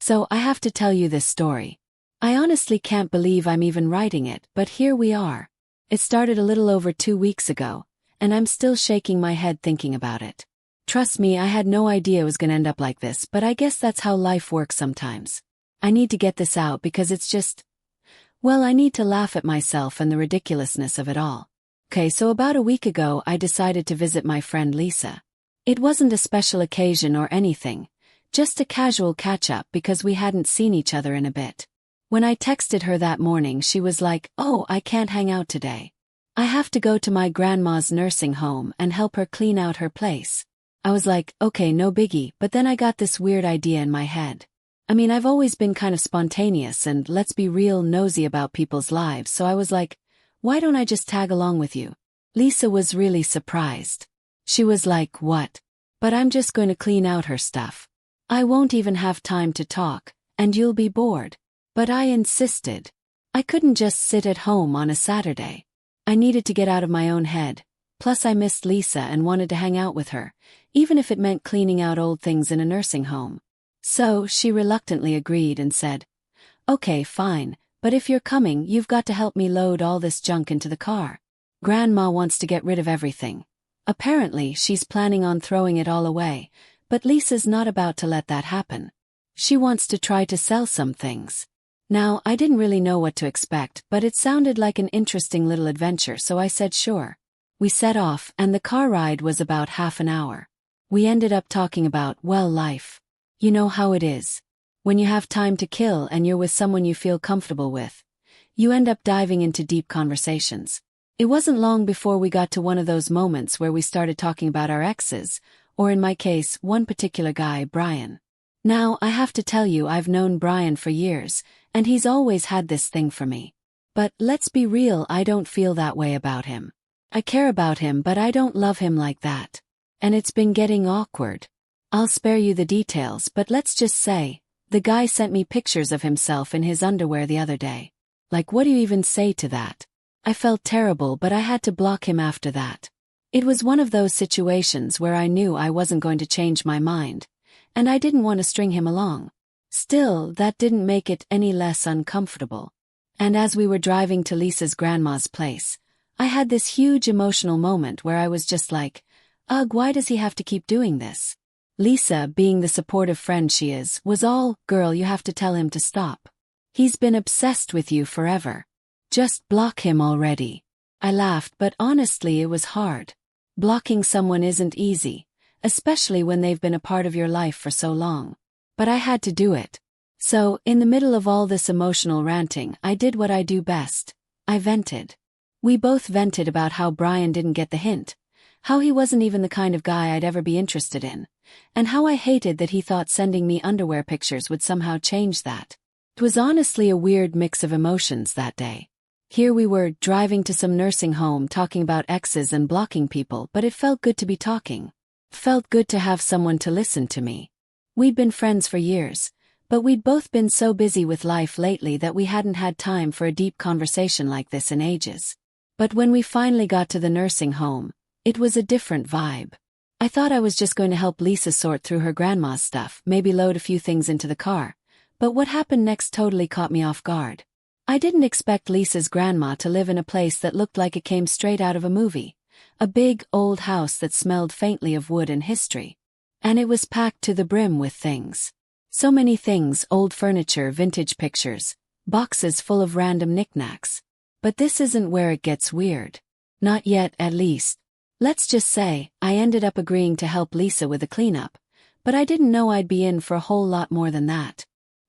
So I have to tell you this story. I honestly can't believe I'm even writing it, but here we are. It started a little over 2 weeks ago, and I'm still shaking my head thinking about it. Trust me, I had no idea it was gonna end up like this, but I guess that's how life works sometimes. I need to get this out because it's just... well, I need to laugh at myself and the ridiculousness of it all. Okay, so about a week ago I decided to visit my friend Lisa. It wasn't a special occasion or anything, just a casual catch-up because we hadn't seen each other in a bit. When I texted her that morning, she was like, "Oh, I can't hang out today. I have to go to my grandma's nursing home and help her clean out her place." I was like, okay, no biggie, but then I got this weird idea in my head. I mean, I've always been kind of spontaneous and, let's be real, nosy about people's lives, so I was like, why don't I just tag along with you? Lisa was really surprised. She was like, what? But I'm just going to clean out her stuff. I won't even have time to talk, and you'll be bored. But I insisted. I couldn't just sit at home on a Saturday. I needed to get out of my own head, plus I missed Lisa and wanted to hang out with her, even if it meant cleaning out old things in a nursing home. So she reluctantly agreed and said, "Okay, fine, but if you're coming, you've got to help me load all this junk into the car. Grandma wants to get rid of everything. Apparently, she's planning on throwing it all away, but Lisa's not about to let that happen. She wants to try to sell some things." Now, I didn't really know what to expect, but it sounded like an interesting little adventure, so I said sure. We set off, and the car ride was about half an hour. We ended up talking about, well, life. You know how it is. When you have time to kill and you're with someone you feel comfortable with, you end up diving into deep conversations. It wasn't long before we got to one of those moments where we started talking about our exes, or in my case, one particular guy, Brian. Now, I have to tell you, I've known Brian for years, and he's always had this thing for me. But let's be real, I don't feel that way about him. I care about him, but I don't love him like that. And it's been getting awkward. I'll spare you the details, but let's just say, the guy sent me pictures of himself in his underwear the other day. Like, what do you even say to that? I felt terrible, but I had to block him after that. It was one of those situations where I knew I wasn't going to change my mind, and I didn't want to string him along. Still, that didn't make it any less uncomfortable. And as we were driving to Lisa's grandma's place, I had this huge emotional moment where I was just like, ugh, why does he have to keep doing this? Lisa, being the supportive friend she is, was all, girl, you have to tell him to stop. He's been obsessed with you forever. Just block him already. I laughed, but honestly it was hard. Blocking someone isn't easy, especially when they've been a part of your life for so long. But I had to do it. So, in the middle of all this emotional ranting, I did what I do best. I vented. We both vented about how Brian didn't get the hint, how he wasn't even the kind of guy I'd ever be interested in, and how I hated that he thought sending me underwear pictures would somehow change that. It was honestly a weird mix of emotions that day. Here we were, driving to some nursing home talking about exes and blocking people, but it felt good to be talking. Felt good to have someone to listen to me. We'd been friends for years, but we'd both been so busy with life lately that we hadn't had time for a deep conversation like this in ages. But when we finally got to the nursing home, it was a different vibe. I thought I was just going to help Lisa sort through her grandma's stuff, maybe load a few things into the car, but what happened next totally caught me off guard. I didn't expect Lisa's grandma to live in a place that looked like it came straight out of a movie. A big, old house that smelled faintly of wood and history. And it was packed to the brim with things. So many things, old furniture, vintage pictures, boxes full of random knickknacks. But this isn't where it gets weird. Not yet, at least. Let's just say, I ended up agreeing to help Lisa with the cleanup, but I didn't know I'd be in for a whole lot more than that.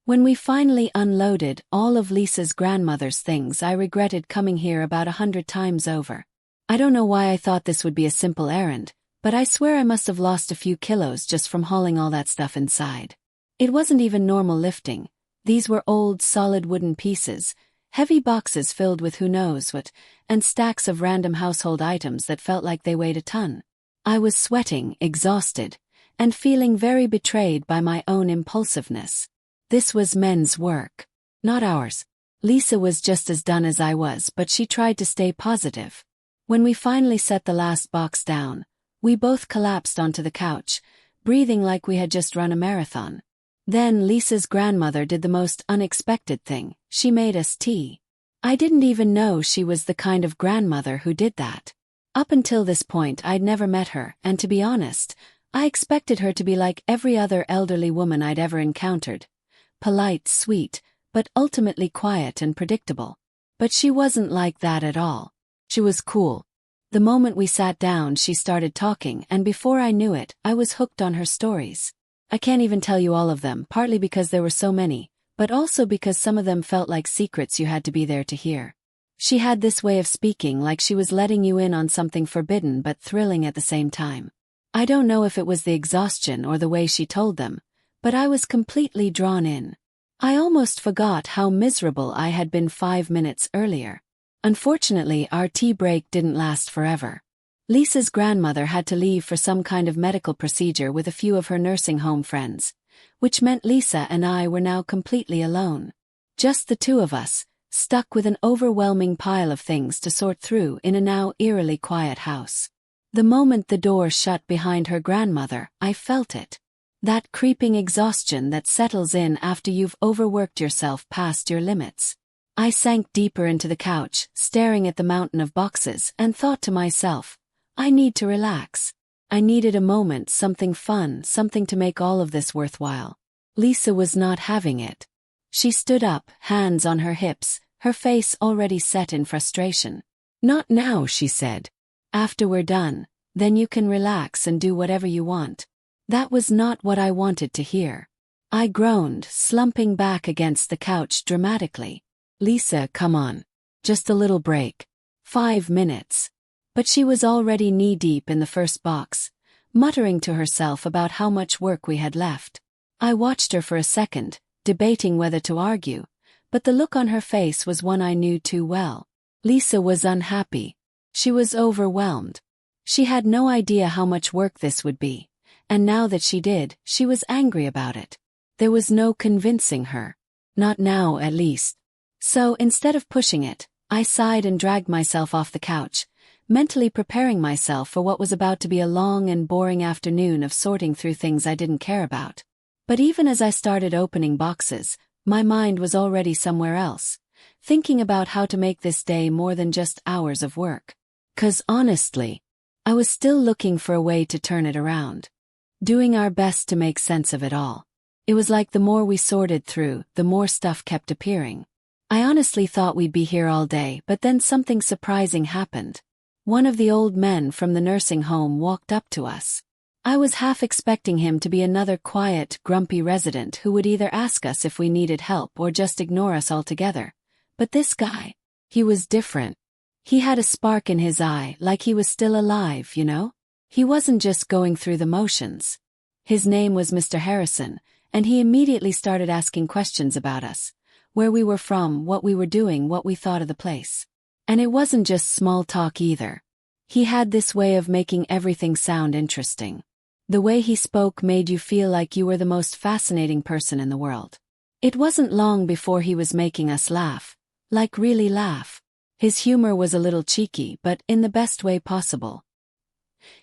When we finally unloaded all of Lisa's grandmother's things, I regretted coming here about 100 times over. I don't know why I thought this would be a simple errand, but I swear I must have lost a few kilos just from hauling all that stuff inside. It wasn't even normal lifting. These were old, solid wooden pieces, heavy boxes filled with who knows what, and stacks of random household items that felt like they weighed a ton. I was sweating, exhausted, and feeling very betrayed by my own impulsiveness. This was men's work, not ours. Lisa was just as done as I was, but she tried to stay positive. When we finally set the last box down, we both collapsed onto the couch, breathing like we had just run a marathon. Then Lisa's grandmother did the most unexpected thing. She made us tea. I didn't even know she was the kind of grandmother who did that. Up until this point I'd never met her, and to be honest, I expected her to be like every other elderly woman I'd ever encountered. Polite, sweet, but ultimately quiet and predictable. But she wasn't like that at all. She was cool. The moment we sat down she started talking, and before I knew it, I was hooked on her stories. I can't even tell you all of them, partly because there were so many, but also because some of them felt like secrets you had to be there to hear. She had this way of speaking like she was letting you in on something forbidden but thrilling at the same time. I don't know if it was the exhaustion or the way she told them, but I was completely drawn in. I almost forgot how miserable I had been 5 minutes earlier. Unfortunately, our tea break didn't last forever. Lisa's grandmother had to leave for some kind of medical procedure with a few of her nursing home friends, which meant Lisa and I were now completely alone. Just the two of us, stuck with an overwhelming pile of things to sort through in a now eerily quiet house. The moment the door shut behind her grandmother, I felt it. That creeping exhaustion that settles in after you've overworked yourself past your limits. I sank deeper into the couch, staring at the mountain of boxes, and thought to myself, I need to relax. I needed a moment, something fun, something to make all of this worthwhile. Lisa was not having it. She stood up, hands on her hips, her face already set in frustration. Not now, she said. After we're done, then you can relax and do whatever you want. That was not what I wanted to hear. I groaned, slumping back against the couch dramatically. Lisa, come on. Just a little break. 5 minutes. But she was already knee-deep in the first box, muttering to herself about how much work we had left. I watched her for a second, debating whether to argue, but the look on her face was one I knew too well. Lisa was unhappy. She was overwhelmed. She had no idea how much work this would be, and now that she did, she was angry about it. There was no convincing her. Not now, at least. So, instead of pushing it, I sighed and dragged myself off the couch, mentally preparing myself for what was about to be a long and boring afternoon of sorting through things I didn't care about. But even as I started opening boxes, my mind was already somewhere else, thinking about how to make this day more than just hours of work. 'Cause honestly, I was still looking for a way to turn it around. Doing our best to make sense of it all. It was like the more we sorted through, the more stuff kept appearing. I honestly thought we'd be here all day, but then something surprising happened. One of the old men from the nursing home walked up to us. I was half expecting him to be another quiet, grumpy resident who would either ask us if we needed help or just ignore us altogether. But this guy, he was different. He had a spark in his eye, like he was still alive, you know? He wasn't just going through the motions. His name was Mr. Harrison, and he immediately started asking questions about us. Where we were from, what we were doing, what we thought of the place. And it wasn't just small talk either. He had this way of making everything sound interesting. The way he spoke made you feel like you were the most fascinating person in the world. It wasn't long before he was making us laugh. Like really laugh. His humor was a little cheeky, but in the best way possible.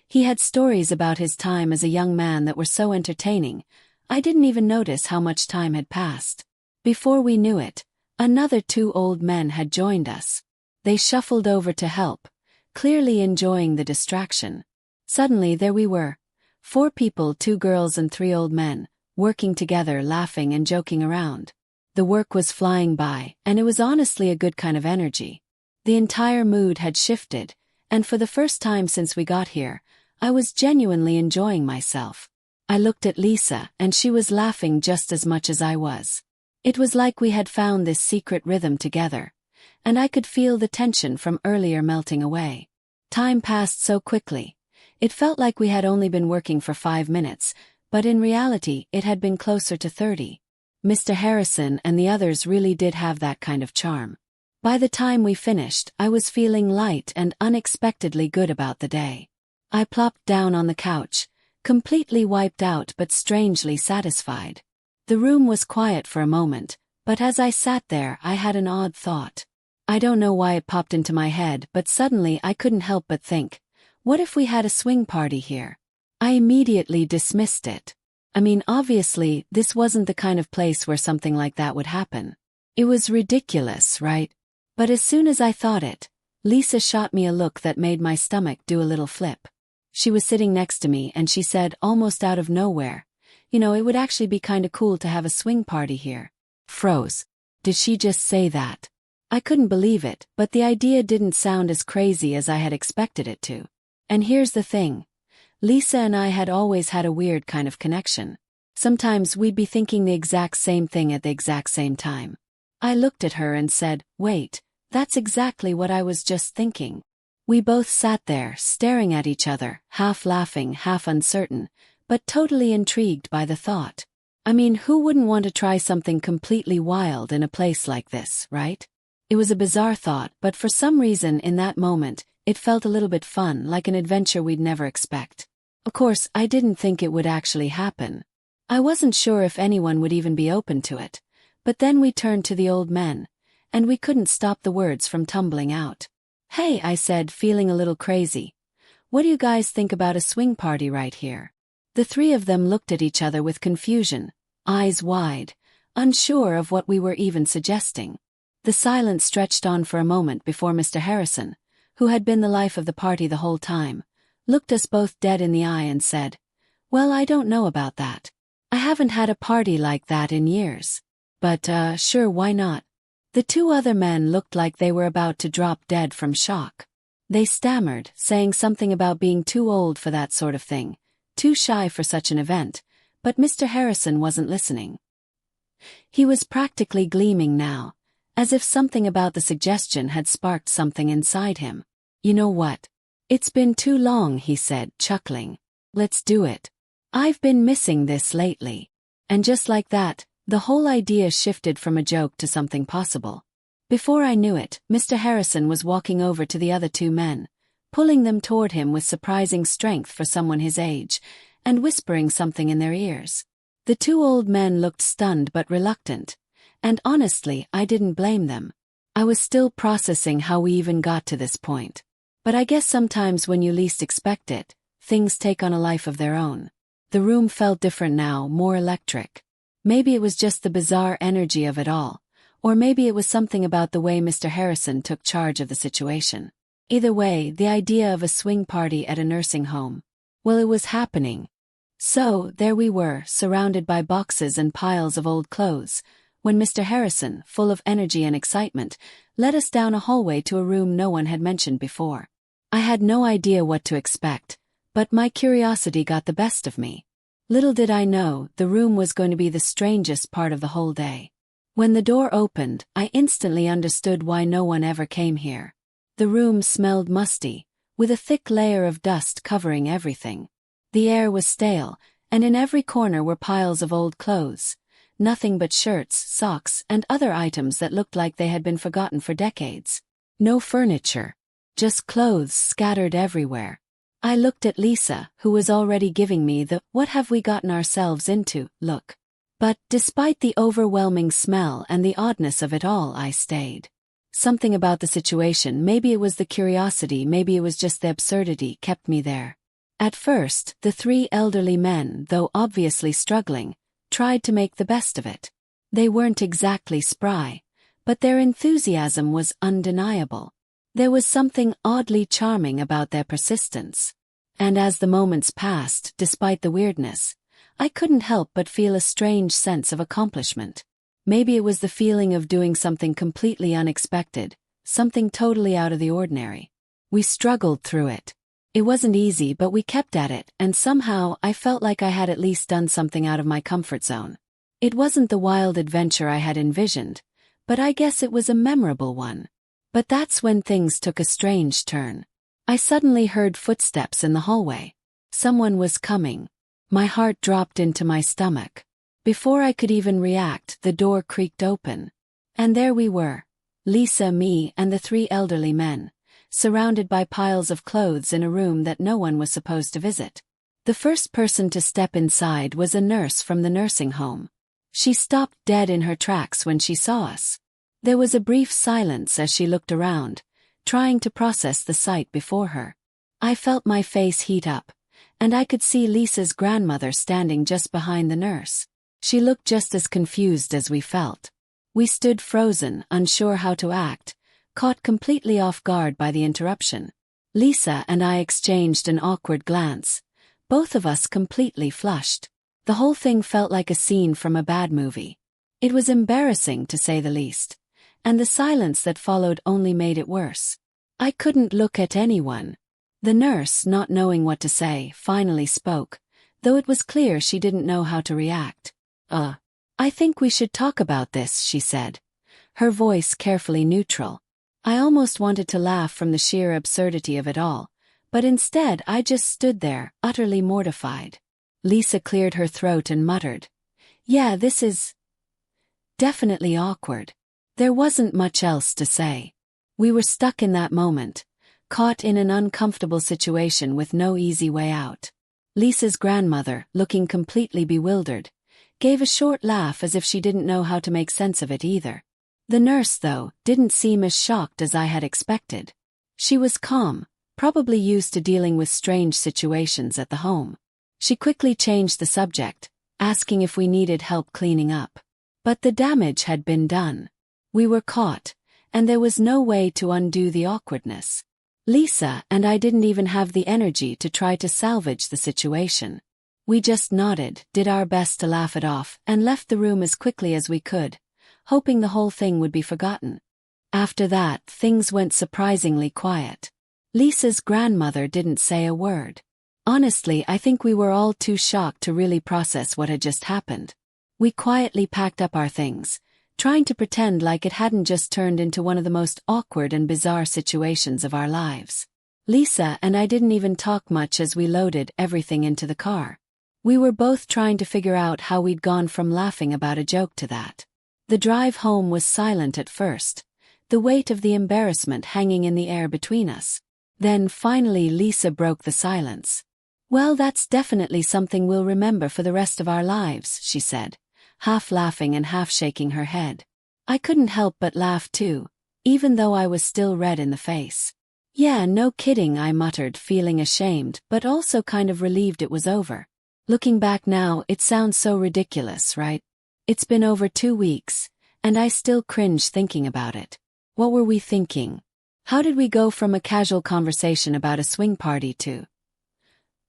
He had stories about his time as a young man that were so entertaining, I didn't even notice how much time had passed. Before we knew it, another 2 old men had joined us. They shuffled over to help, clearly enjoying the distraction. Suddenly there we were. 4 people, 2 girls and 3 old men, working together, laughing and joking around. The work was flying by, and it was honestly a good kind of energy. The entire mood had shifted, and for the first time since we got here, I was genuinely enjoying myself. I looked at Lisa, and she was laughing just as much as I was. It was like we had found this secret rhythm together, and I could feel the tension from earlier melting away. Time passed so quickly. It felt like we had only been working for 5 minutes, but in reality it had been closer to 30. Mr. Harrison and the others really did have that kind of charm. By the time we finished, I was feeling light and unexpectedly good about the day. I plopped down on the couch, completely wiped out but strangely satisfied. The room was quiet for a moment, but as I sat there I had an odd thought. I don't know why it popped into my head, but suddenly I couldn't help but think, what if we had a swing party here? I immediately dismissed it. I mean, obviously, this wasn't the kind of place where something like that would happen. It was ridiculous, right? But as soon as I thought it, Lisa shot me a look that made my stomach do a little flip. She was sitting next to me and she said, almost out of nowhere, "You know, it would actually be kinda cool to have a swing party here." Froze. Did she just say that? I couldn't believe it, but the idea didn't sound as crazy as I had expected it to. And here's the thing. Lisa and I had always had a weird kind of connection. Sometimes we'd be thinking the exact same thing at the exact same time. I looked at her and said, "Wait, that's exactly what I was just thinking." We both sat there, staring at each other, half laughing, half uncertain, but totally intrigued by the thought. I mean, who wouldn't want to try something completely wild in a place like this, right? It was a bizarre thought, but for some reason in that moment, it felt a little bit fun, like an adventure we'd never expect. Of course, I didn't think it would actually happen. I wasn't sure if anyone would even be open to it. But then we turned to the old men, and we couldn't stop the words from tumbling out. "Hey," I said, feeling a little crazy. "What do you guys think about a swing party right here?" The three of them looked at each other with confusion, eyes wide, unsure of what we were even suggesting. The silence stretched on for a moment before Mr. Harrison, who had been the life of the party the whole time, looked us both dead in the eye and said, "Well, I don't know about that. I haven't had a party like that in years. But, sure, why not?" The two other men looked like they were about to drop dead from shock. They stammered, saying something about being too old for that sort of thing, too shy for such an event, but Mr. Harrison wasn't listening. He was practically gleaming now, as if something about the suggestion had sparked something inside him. "You know what? It's been too long," he said, chuckling. "Let's do it. I've been missing this lately." And just like that, the whole idea shifted from a joke to something possible. Before I knew it, Mr. Harrison was walking over to the other two men, pulling them toward him with surprising strength for someone his age, and whispering something in their ears. The two old men looked stunned but reluctant, and honestly, I didn't blame them. I was still processing how we even got to this point. But I guess sometimes when you least expect it, things take on a life of their own. The room felt different now, more electric. Maybe it was just the bizarre energy of it all, or maybe it was something about the way Mr. Harrison took charge of the situation. Either way, the idea of a swing party at a nursing home. Well, it was happening. So, there we were, surrounded by boxes and piles of old clothes, when Mr. Harrison, full of energy and excitement, led us down a hallway to a room no one had mentioned before. I had no idea what to expect, but my curiosity got the best of me. Little did I know, the room was going to be the strangest part of the whole day. When the door opened, I instantly understood why no one ever came here. The room smelled musty, with a thick layer of dust covering everything. The air was stale, and in every corner were piles of old clothes. Nothing but shirts, socks, and other items that looked like they had been forgotten for decades. No furniture. Just clothes scattered everywhere. I looked at Lisa, who was already giving me the "what have we gotten ourselves into" look. But, despite the overwhelming smell and the oddness of it all, I stayed. Something about the situation, maybe it was the curiosity, maybe it was just the absurdity, kept me there. At first, the three elderly men, though obviously struggling, tried to make the best of it. They weren't exactly spry, but their enthusiasm was undeniable. There was something oddly charming about their persistence. And as the moments passed, despite the weirdness, I couldn't help but feel a strange sense of accomplishment. Maybe it was the feeling of doing something completely unexpected, something totally out of the ordinary. We struggled through it. It wasn't easy, but we kept at it, and somehow I felt like I had at least done something out of my comfort zone. It wasn't the wild adventure I had envisioned, but I guess it was a memorable one. But that's when things took a strange turn. I suddenly heard footsteps in the hallway. Someone was coming. My heart dropped into my stomach. Before I could even react, the door creaked open. And there we were. Lisa, me, and the three elderly men, surrounded by piles of clothes in a room that no one was supposed to visit. The first person to step inside was a nurse from the nursing home. She stopped dead in her tracks when she saw us. There was a brief silence as she looked around, trying to process the sight before her. I felt my face heat up, and I could see Lisa's grandmother standing just behind the nurse. She looked just as confused as we felt. We stood frozen, unsure how to act, caught completely off guard by the interruption. Lisa and I exchanged an awkward glance, both of us completely flushed. The whole thing felt like a scene from a bad movie. It was embarrassing, to say the least, and the silence that followed only made it worse. I couldn't look at anyone. The nurse, not knowing what to say, finally spoke, though it was clear she didn't know how to react. I think we should talk about this," she said, her voice carefully neutral. I almost wanted to laugh from the sheer absurdity of it all, but instead I just stood there, utterly mortified. Lisa cleared her throat and muttered, "Yeah, this is definitely awkward." There wasn't much else to say. We were stuck in that moment, caught in an uncomfortable situation with no easy way out. Lisa's grandmother, looking completely bewildered, gave a short laugh as if she didn't know how to make sense of it either. The nurse, though, didn't seem as shocked as I had expected. She was calm, probably used to dealing with strange situations at the home. She quickly changed the subject, asking if we needed help cleaning up. But the damage had been done. We were caught, and there was no way to undo the awkwardness. Lisa and I didn't even have the energy to try to salvage the situation. We just nodded, did our best to laugh it off, and left the room as quickly as we could, hoping the whole thing would be forgotten. After that, things went surprisingly quiet. Lisa's grandmother didn't say a word. Honestly, I think we were all too shocked to really process what had just happened. We quietly packed up our things, trying to pretend like it hadn't just turned into one of the most awkward and bizarre situations of our lives. Lisa and I didn't even talk much as we loaded everything into the car. We were both trying to figure out how we'd gone from laughing about a joke to that. The drive home was silent at first, the weight of the embarrassment hanging in the air between us. Then finally Lisa broke the silence. "Well, that's definitely something we'll remember for the rest of our lives," she said, half laughing and half shaking her head. I couldn't help but laugh too, even though I was still red in the face. "Yeah, no kidding," I muttered, feeling ashamed but also kind of relieved it was over. Looking back now, it sounds so ridiculous, right? It's been over 2 weeks, and I still cringe thinking about it. What were we thinking? How did we go from a casual conversation about a swing party to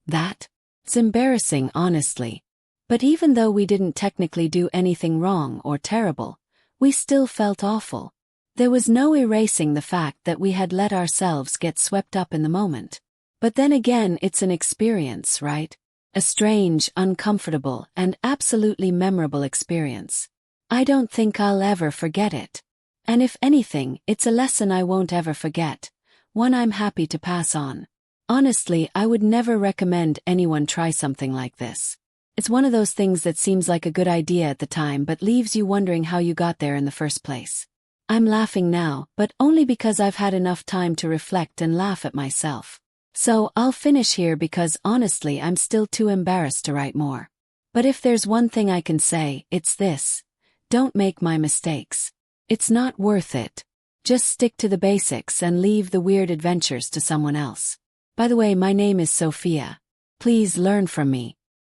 that? It's embarrassing, honestly. But even though we didn't technically do anything wrong or terrible, we still felt awful. There was no erasing the fact that we had let ourselves get swept up in the moment. But then again, it's an experience, right? A strange, uncomfortable, and absolutely memorable experience. I don't think I'll ever forget it. And if anything, it's a lesson I won't ever forget, one I'm happy to pass on. Honestly, I would never recommend anyone try something like this. It's one of those things that seems like a good idea at the time but leaves you wondering how you got there in the first place. I'm laughing now, but only because I've had enough time to reflect and laugh at myself. So I'll finish here because honestly I'm still too embarrassed to write more. But if there's one thing I can say, it's this: don't make my mistakes. It's not worth it. Just stick to the basics and leave the weird adventures to someone else. By the way, my name is Sophia. Please learn from me.